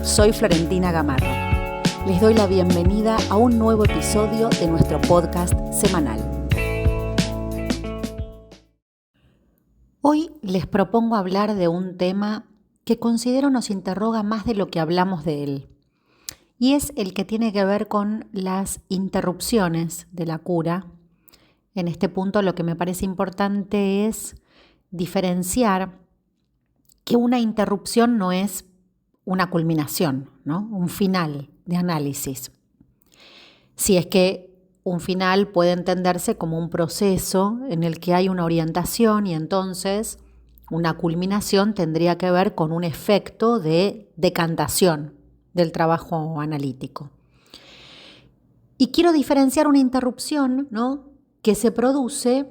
soy Florentina Gamarro. Les doy la bienvenida a un nuevo episodio de nuestro podcast semanal. Hoy les propongo hablar de un tema que considero nos interroga más de lo que hablamos de él, y es el que tiene que ver con las interrupciones de la cura. En este punto lo que me parece importante es diferenciar que una interrupción no es una culminación, ¿no? Un final de análisis. Si es que un final puede entenderse como un proceso en el que hay una orientación y entonces una culminación tendría que ver con un efecto de decantación del trabajo analítico. Y quiero diferenciar una interrupción, ¿no?, que se produce,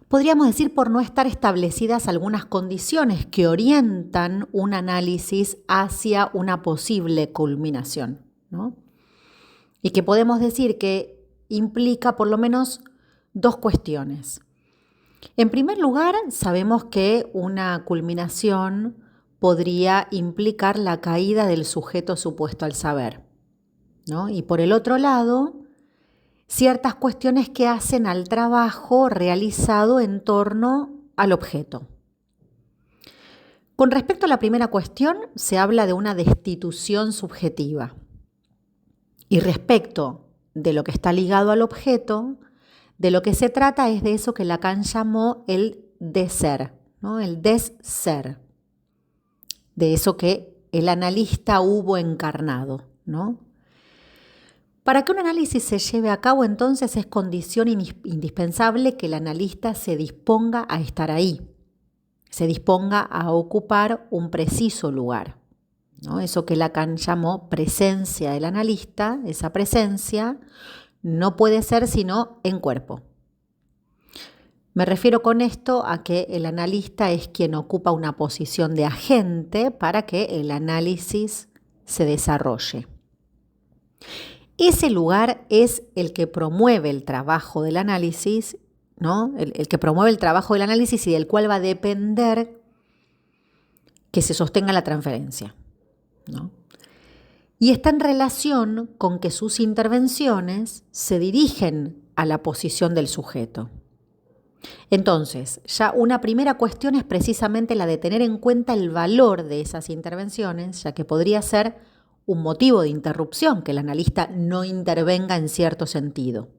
podríamos decir, por no estar establecidas algunas condiciones que orientan un análisis hacia una posible culminación, ¿no? Y que podemos decir que implica por lo menos dos cuestiones. En primer lugar, sabemos que una culminación podría implicar la caída del sujeto supuesto al saber, ¿no? Y por el otro lado, ciertas cuestiones que hacen al trabajo realizado en torno al objeto. Con respecto a la primera cuestión, se habla de una destitución subjetiva. Y respecto de lo que está ligado al objeto, de lo que se trata es de eso que Lacan llamó el deser, ¿no? El desser, de eso que el analista hubo encarnado, ¿no? Para que un análisis se lleve a cabo, entonces, es condición indispensable que el analista se disponga a estar ahí, se disponga a ocupar un preciso lugar, ¿no? Eso que Lacan llamó presencia del analista, esa presencia no puede ser sino en cuerpo. Me refiero con esto a que el analista es quien ocupa una posición de agente para que el análisis se desarrolle. Ese lugar es el que promueve el trabajo del análisis, ¿no? El que promueve el trabajo del análisis y del cual va a depender que se sostenga la transferencia, ¿no? Y está en relación con que sus intervenciones se dirigen a la posición del sujeto. Entonces, ya una primera cuestión es precisamente la de tener en cuenta el valor de esas intervenciones, ya que podría ser un motivo de interrupción que el analista no intervenga en cierto sentido.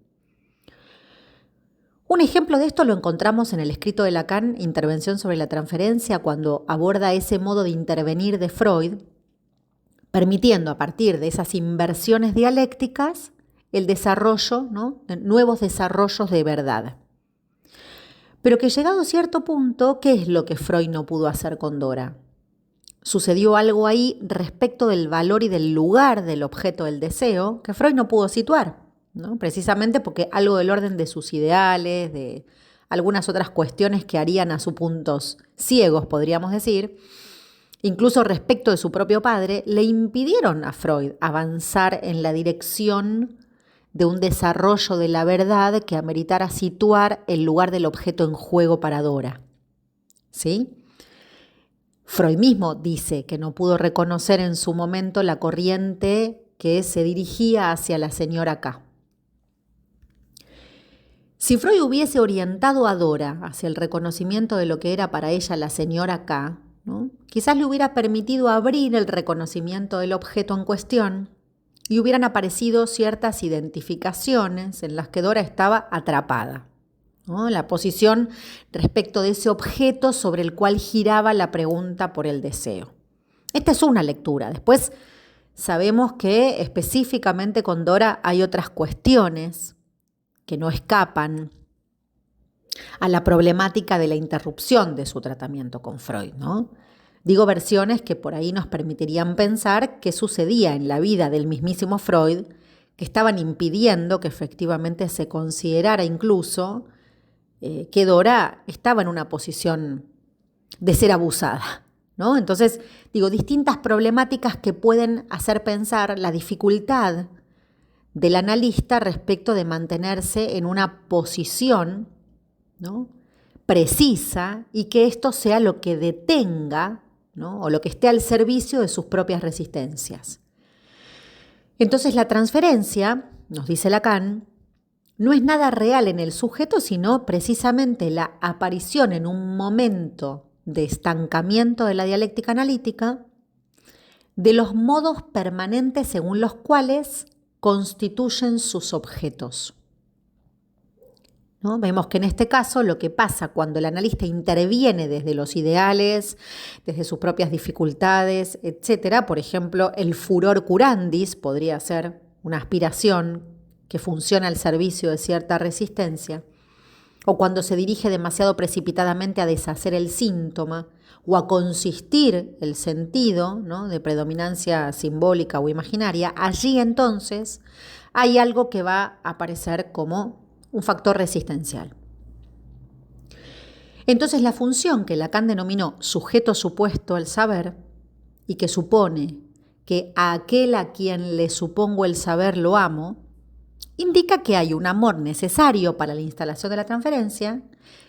Un ejemplo de esto lo encontramos en el escrito de Lacan, Intervención sobre la transferencia, cuando aborda ese modo de intervenir de Freud, permitiendo a partir de esas inversiones dialécticas el desarrollo, ¿no?, nuevos desarrollos de verdad. Pero que llegado a cierto punto, ¿qué es lo que Freud no pudo hacer con Dora? Sucedió algo ahí respecto del valor y del lugar del objeto del deseo que Freud no pudo situar, ¿no? Precisamente porque algo del orden de sus ideales, de algunas otras cuestiones que harían a sus puntos ciegos, podríamos decir, incluso respecto de su propio padre, le impidieron a Freud avanzar en la dirección de un desarrollo de la verdad que ameritara situar el lugar del objeto en juego para Dora, ¿sí? Freud mismo dice que no pudo reconocer en su momento la corriente que se dirigía hacia la señora K. Si Freud hubiese orientado a Dora hacia el reconocimiento de lo que era para ella la señora K, ¿no?, quizás le hubiera permitido abrir el reconocimiento del objeto en cuestión y hubieran aparecido ciertas identificaciones en las que Dora estaba atrapada, ¿no?, la posición respecto de ese objeto sobre el cual giraba la pregunta por el deseo. Esta es una lectura. Después sabemos que específicamente con Dora hay otras cuestiones que no escapan a la problemática de la interrupción de su tratamiento con Freud, ¿no? Digo versiones que por ahí nos permitirían pensar qué sucedía en la vida del mismísimo Freud, que estaban impidiendo que efectivamente se considerara incluso que Dora estaba en una posición de ser abusada, ¿no? Entonces, digo, distintas problemáticas que pueden hacer pensar la dificultad del analista respecto de mantenerse en una posición, ¿no?, precisa, y que esto sea lo que detenga, ¿no? O lo que esté al servicio de sus propias resistencias. Entonces la transferencia, nos dice Lacan, no es nada real en el sujeto, sino precisamente la aparición en un momento de estancamiento de la dialéctica analítica de los modos permanentes según los cuales constituyen sus objetos. ¿No? Vemos que en este caso lo que pasa cuando el analista interviene desde los ideales, desde sus propias dificultades, etc., por ejemplo, el furor curandis podría ser una aspiración que funciona al servicio de cierta resistencia, o cuando se dirige demasiado precipitadamente a deshacer el síntoma o a consistir el sentido, ¿no?, de predominancia simbólica o imaginaria, allí entonces hay algo que va a aparecer como un factor resistencial. Entonces la función que Lacan denominó sujeto supuesto al saber y que supone que a aquel a quien le supongo el saber lo amo, indica que hay un amor necesario para la instalación de la transferencia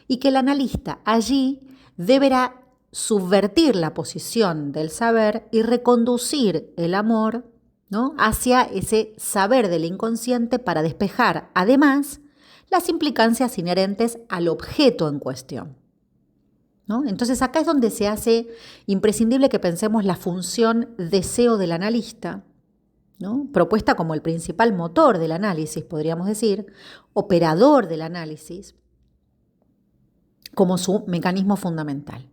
y que el analista allí deberá subvertir la posición del saber y reconducir el amor, ¿no?, hacia ese saber del inconsciente para despejar, además, las implicancias inherentes al objeto en cuestión, ¿no? Entonces acá es donde se hace imprescindible que pensemos la función deseo del analista, ¿no?, propuesta como el principal motor del análisis, podríamos decir, operador del análisis, como su mecanismo fundamental,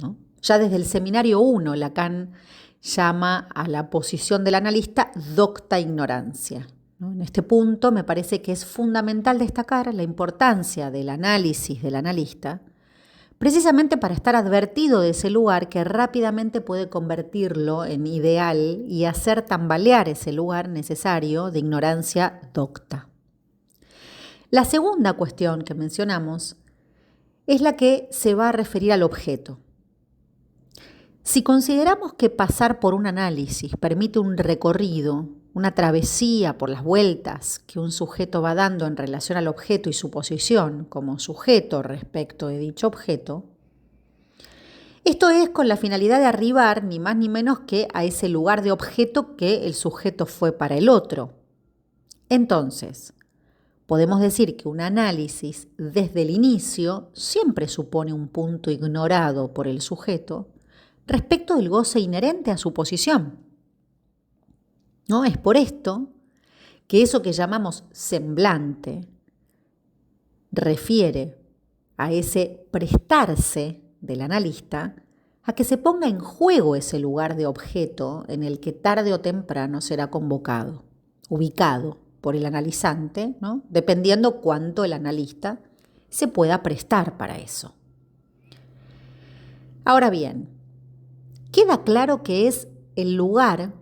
¿no? Ya desde el seminario 1, Lacan llama a la posición del analista docta ignorancia, ¿no? En este punto me parece que es fundamental destacar la importancia del análisis del analista, precisamente para estar advertido de ese lugar que rápidamente puede convertirlo en ideal y hacer tambalear ese lugar necesario de ignorancia docta. La segunda cuestión que mencionamos es la que se va a referir al objeto. Si consideramos que pasar por un análisis permite un recorrido, una travesía por las vueltas que un sujeto va dando en relación al objeto y su posición como sujeto respecto de dicho objeto, esto es con la finalidad de arribar ni más ni menos que a ese lugar de objeto que el sujeto fue para el otro. Entonces, podemos decir que un análisis desde el inicio siempre supone un punto ignorado por el sujeto respecto del goce inherente a su posición, ¿no? Es por esto que eso que llamamos semblante refiere a ese prestarse del analista a que se ponga en juego ese lugar de objeto en el que tarde o temprano será convocado, ubicado por el analizante, ¿no?, dependiendo cuánto el analista se pueda prestar para eso. Ahora bien, queda claro que es el lugar,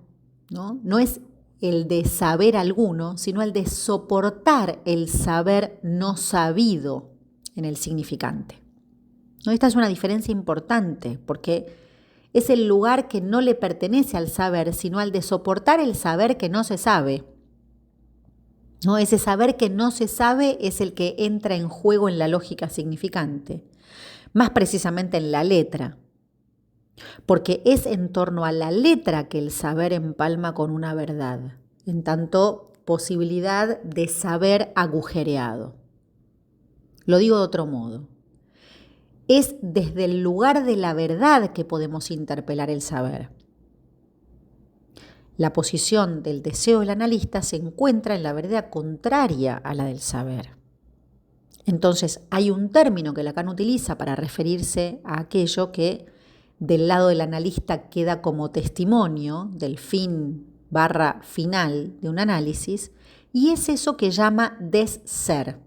no es el de saber alguno, sino el de soportar el saber no sabido en el significante. ¿No? Esta es una diferencia importante porque es el lugar que no le pertenece al saber, sino al de soportar el saber que no se sabe. ¿No? Ese saber que no se sabe es el que entra en juego en la lógica significante, más precisamente en la letra, porque es en torno a la letra que el saber empalma con una verdad, en tanto posibilidad de saber agujereado. Lo digo de otro modo. Es desde el lugar de la verdad que podemos interpelar el saber. La posición del deseo del analista se encuentra en la verdad contraria a la del saber. Entonces, hay un término que Lacan utiliza para referirse a aquello que del lado del analista queda como testimonio del fin/final de un análisis, y es eso que llama des-ser,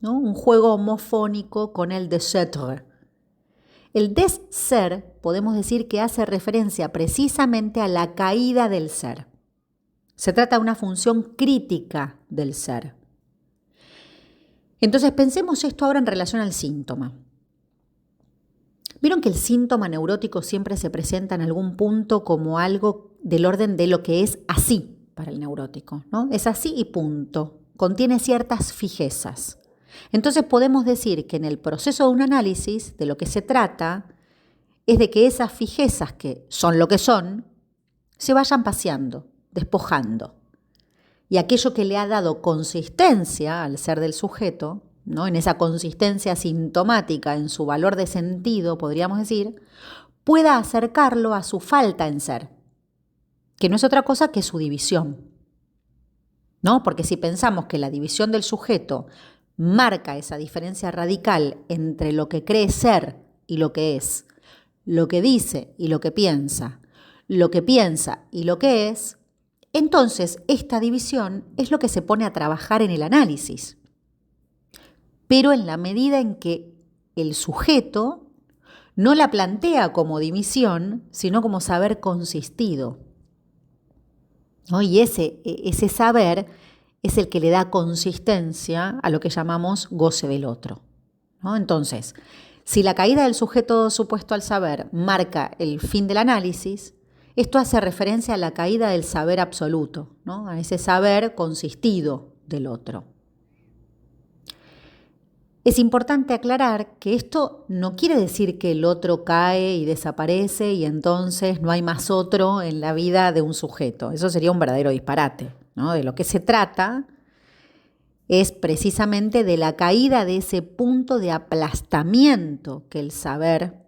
¿no? Un juego homofónico con el des-être. El des-ser podemos decir que hace referencia precisamente a la caída del ser. Se trata de una función crítica del ser. Entonces pensemos esto ahora en relación al síntoma. ¿Vieron que el síntoma neurótico siempre se presenta en algún punto como algo del orden de lo que es así para el neurótico, ¿no? Es así y punto. Contiene ciertas fijezas. Entonces podemos decir que en el proceso de un análisis de lo que se trata es de que esas fijezas que son lo que son, se vayan paseando, despojando. Y aquello que le ha dado consistencia al ser del sujeto, ¿no? En esa consistencia sintomática, en su valor de sentido, podríamos decir, pueda acercarlo a su falta en ser, que no es otra cosa que su división, ¿no? Porque si pensamos que la división del sujeto marca esa diferencia radical entre lo que cree ser y lo que es, lo que dice y lo que piensa y lo que es, entonces esta división es lo que se pone a trabajar en el análisis. Pero en la medida en que el sujeto no la plantea como división, sino como saber consistido, ¿no? Y ese saber es el que le da consistencia a lo que llamamos goce del otro, ¿no? Entonces, si la caída del sujeto supuesto al saber marca el fin del análisis, esto hace referencia a la caída del saber absoluto, ¿no? A ese saber consistido del otro. Es importante aclarar que esto no quiere decir que el otro cae y desaparece y entonces no hay más otro en la vida de un sujeto. Eso sería un verdadero disparate, ¿no? De lo que se trata es precisamente de la caída de ese punto de aplastamiento que el saber,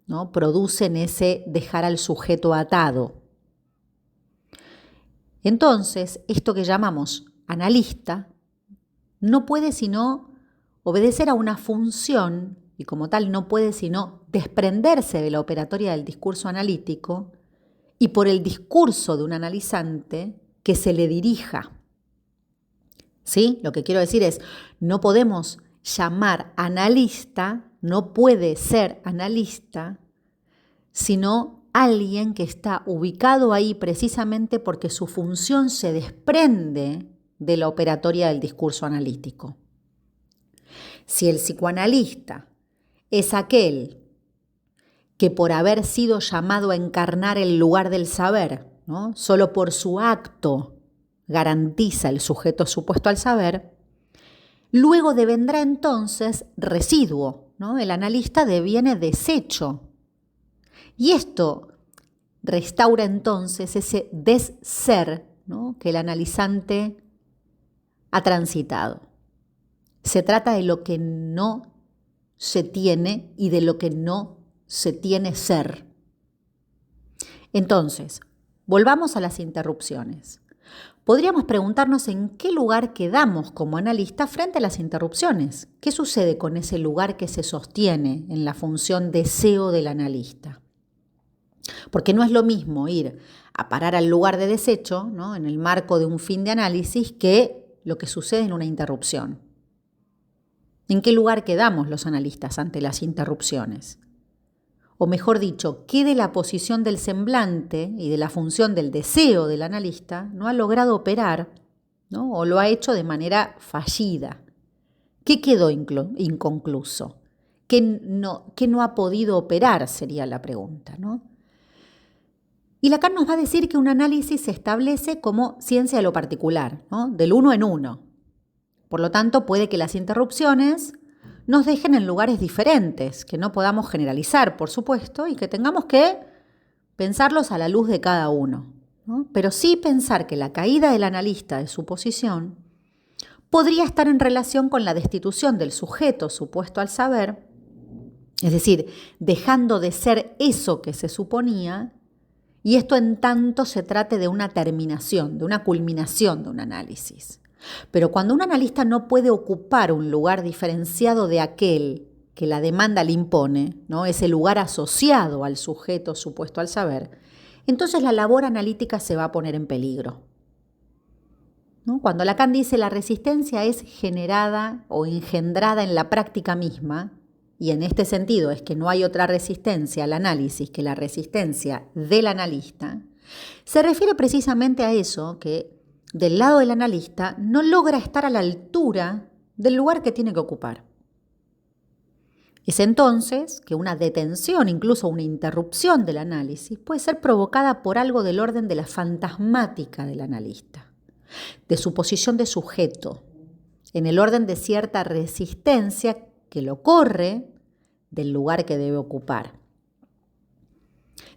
¿no? Produce en ese dejar al sujeto atado. Entonces, esto que llamamos analista no puede sino obedecer a una función y como tal no puede sino desprenderse de la operatoria del discurso analítico y por el discurso de un analizante que se le dirija. ¿Sí? Lo que quiero decir es, no podemos llamar analista, no puede ser analista, sino alguien que está ubicado ahí precisamente porque su función se desprende de la operatoria del discurso analítico. Si el psicoanalista es aquel que por haber sido llamado a encarnar el lugar del saber, ¿no? Solo por su acto garantiza el sujeto supuesto al saber, luego devendrá entonces residuo, ¿no? El analista deviene desecho. Y esto restaura entonces ese desser, ¿no? Que el analizante ha transitado. Se trata de lo que no se tiene y de lo que no se tiene ser. Entonces, volvamos a las interrupciones. Podríamos preguntarnos en qué lugar quedamos como analista frente a las interrupciones. ¿Qué sucede con ese lugar que se sostiene en la función deseo del analista? Porque no es lo mismo ir a parar al lugar de desecho, ¿no? En el marco de un fin de análisis, que lo que sucede en una interrupción. ¿En qué lugar quedamos los analistas ante las interrupciones? O mejor dicho, ¿qué de la posición del semblante y de la función del deseo del analista no ha logrado operar, ¿no? O lo ha hecho de manera fallida? ¿Qué quedó inconcluso? ¿Qué no ha podido operar? Sería la pregunta, ¿no? Y Lacan nos va a decir que un análisis se establece como ciencia de lo particular, ¿no? Del uno en uno. Por lo tanto, puede que las interrupciones nos dejen en lugares diferentes, que no podamos generalizar, por supuesto, y que tengamos que pensarlos a la luz de cada uno, ¿no? Pero sí pensar que la caída del analista de su posición podría estar en relación con la destitución del sujeto supuesto al saber, es decir, dejando de ser eso que se suponía, y esto en tanto se trate de una terminación, de una culminación de un análisis. Pero cuando un analista no puede ocupar un lugar diferenciado de aquel que la demanda le impone, ¿no? Ese lugar asociado al sujeto supuesto al saber, entonces la labor analítica se va a poner en peligro, ¿no? Cuando Lacan dice la resistencia es generada o engendrada en la práctica misma, y en este sentido es que no hay otra resistencia al análisis que la resistencia del analista, se refiere precisamente a eso que del lado del analista no logra estar a la altura del lugar que tiene que ocupar. Es entonces que una detención, incluso una interrupción del análisis, puede ser provocada por algo del orden de la fantasmática del analista, de su posición de sujeto, en el orden de cierta resistencia que lo corre del lugar que debe ocupar.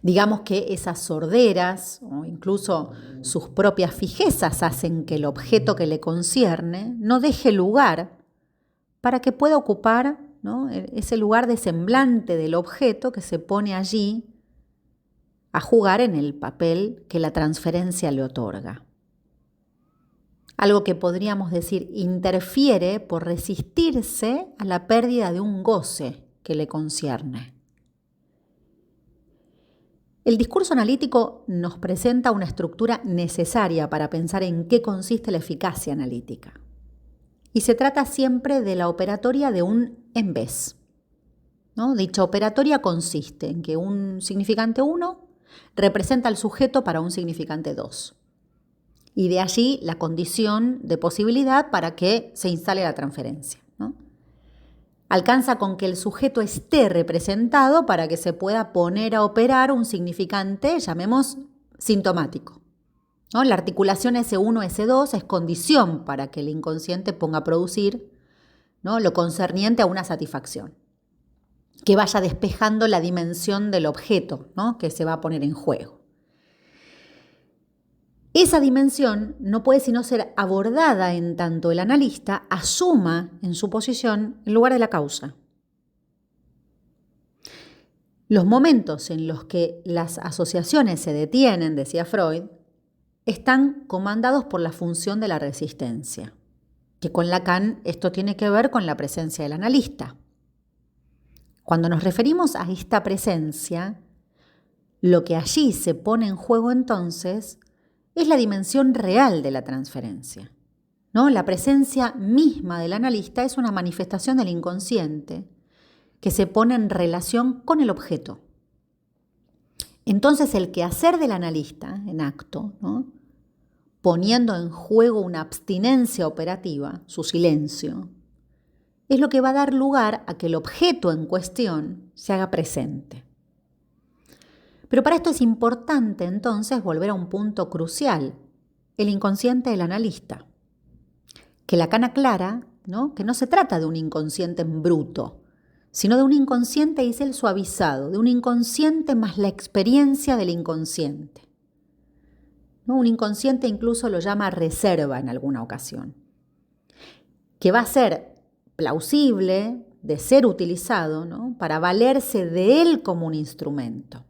Digamos que esas sorderas o incluso sus propias fijezas hacen que el objeto que le concierne no deje lugar para que pueda ocupar, ¿no?, ese lugar de semblante del objeto que se pone allí a jugar en el papel que la transferencia le otorga. Algo que podríamos decir interfiere por resistirse a la pérdida de un goce que le concierne. El discurso analítico nos presenta una estructura necesaria para pensar en qué consiste la eficacia analítica. Y se trata siempre de la operatoria de un en vez, ¿no? Dicha operatoria consiste en que un significante 1 representa al sujeto para un significante 2. Y de allí la condición de posibilidad para que se instale la transferencia, ¿no? Alcanza con que el sujeto esté representado para que se pueda poner a operar un significante, llamemos, sintomático, ¿no? La articulación S1, S2 es condición para que el inconsciente ponga a producir, ¿no?, lo concerniente a una satisfacción, que vaya despejando la dimensión del objeto, ¿no?, que se va a poner en juego. Esa dimensión no puede sino ser abordada en tanto el analista asuma en su posición el lugar de la causa. Los momentos en los que las asociaciones se detienen, decía Freud, están comandados por la función de la resistencia, que con Lacan esto tiene que ver con la presencia del analista. Cuando nos referimos a esta presencia, lo que allí se pone en juego entonces es la dimensión real de la transferencia, ¿no? La presencia misma del analista es una manifestación del inconsciente que se pone en relación con el objeto. Entonces el quehacer del analista en acto, ¿no?, poniendo en juego una abstinencia operativa, su silencio, es lo que va a dar lugar a que el objeto en cuestión se haga presente. Pero para esto es importante entonces volver a un punto crucial, el inconsciente del analista, que Lacan aclara, ¿no?, que no se trata de un inconsciente en bruto, sino de un inconsciente, dice él, suavizado, de un inconsciente más la experiencia del inconsciente, ¿no? Un inconsciente incluso lo llama reserva en alguna ocasión, que va a ser plausible de ser utilizado, ¿no?, para valerse de él como un instrumento.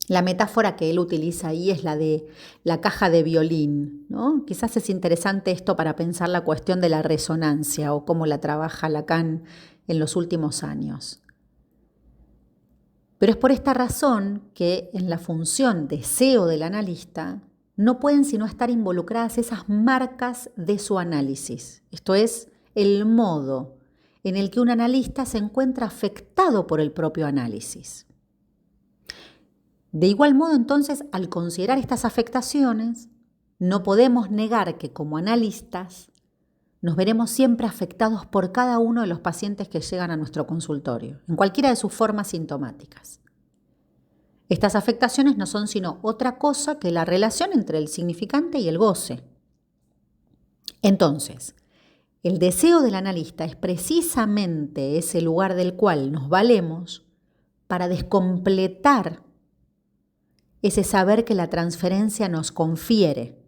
La metáfora que él utiliza ahí es la de la caja de violín, ¿no? Quizás es interesante esto para pensar la cuestión de la resonancia o cómo la trabaja Lacan en los últimos años. Pero es por esta razón que en la función deseo del analista no pueden sino estar involucradas esas marcas de su análisis, esto es, el modo en el que un analista se encuentra afectado por el propio análisis. De igual modo, entonces, al considerar estas afectaciones, no podemos negar que como analistas nos veremos siempre afectados por cada uno de los pacientes que llegan a nuestro consultorio, en cualquiera de sus formas sintomáticas. Estas afectaciones no son sino otra cosa que la relación entre el significante y el goce. Entonces, el deseo del analista es precisamente ese lugar del cual nos valemos para descompletar ese saber que la transferencia nos confiere,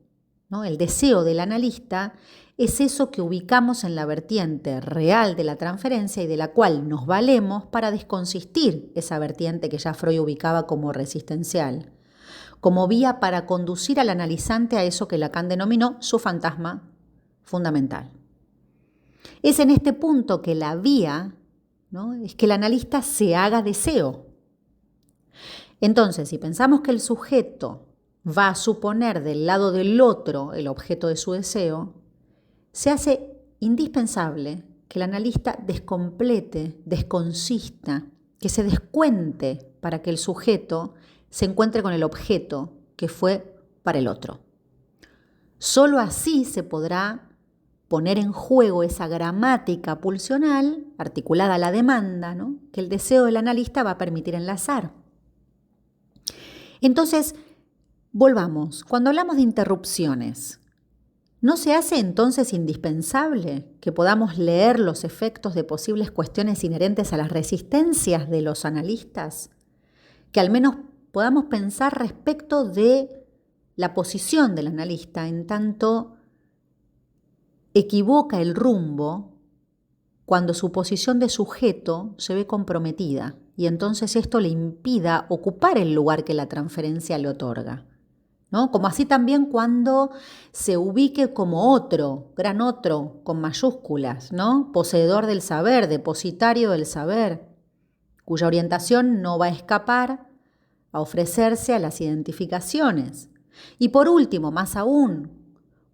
¿no? El deseo del analista es eso que ubicamos en la vertiente real de la transferencia y de la cual nos valemos para desconsistir esa vertiente que ya Freud ubicaba como resistencial, como vía para conducir al analizante a eso que Lacan denominó su fantasma fundamental. Es en este punto que la vía, ¿no?, es que el analista se haga deseo. Entonces, si pensamos que el sujeto va a suponer del lado del otro el objeto de su deseo, se hace indispensable que el analista descomplete, desconsista, que se descuente para que el sujeto se encuentre con el objeto que fue para el otro. Solo así se podrá poner en juego esa gramática pulsional articulada a la demanda, ¿no?, que el deseo del analista va a permitir enlazar. Entonces, volvamos. Cuando hablamos de interrupciones, ¿no se hace entonces indispensable que podamos leer los efectos de posibles cuestiones inherentes a las resistencias de los analistas que al menos podamos pensar respecto de la posición del analista, en tanto equivoca el rumbo cuando su posición de sujeto se ve comprometida y entonces esto le impida ocupar el lugar que la transferencia le otorga, ¿no? Como así también cuando se ubique como otro, gran otro, con mayúsculas, ¿no? Poseedor del saber, depositario del saber, cuya orientación no va a escapar a ofrecerse a las identificaciones. Y por último, más aún,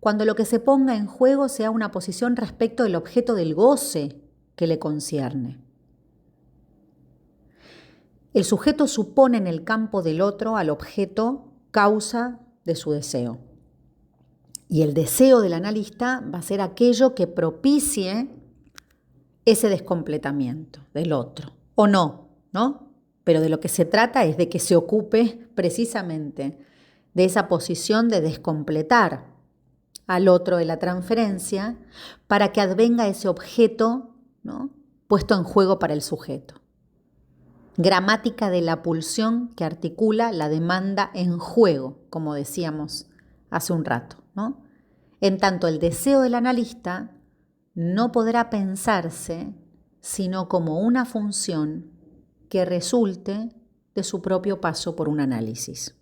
cuando lo que se ponga en juego sea una posición respecto del objeto del goce que le concierne. El sujeto supone en el campo del otro al objeto causa de su deseo. Y el deseo del analista va a ser aquello que propicie ese descompletamiento del otro. O no, ¿no? Pero de lo que se trata es de que se ocupe precisamente de esa posición de descompletar al otro de la transferencia para que advenga ese objeto, ¿no?, puesto en juego para el sujeto. Gramática de la pulsión que articula la demanda en juego, como decíamos hace un rato, ¿no? En tanto, el deseo del analista no podrá pensarse sino como una función que resulte de su propio paso por un análisis.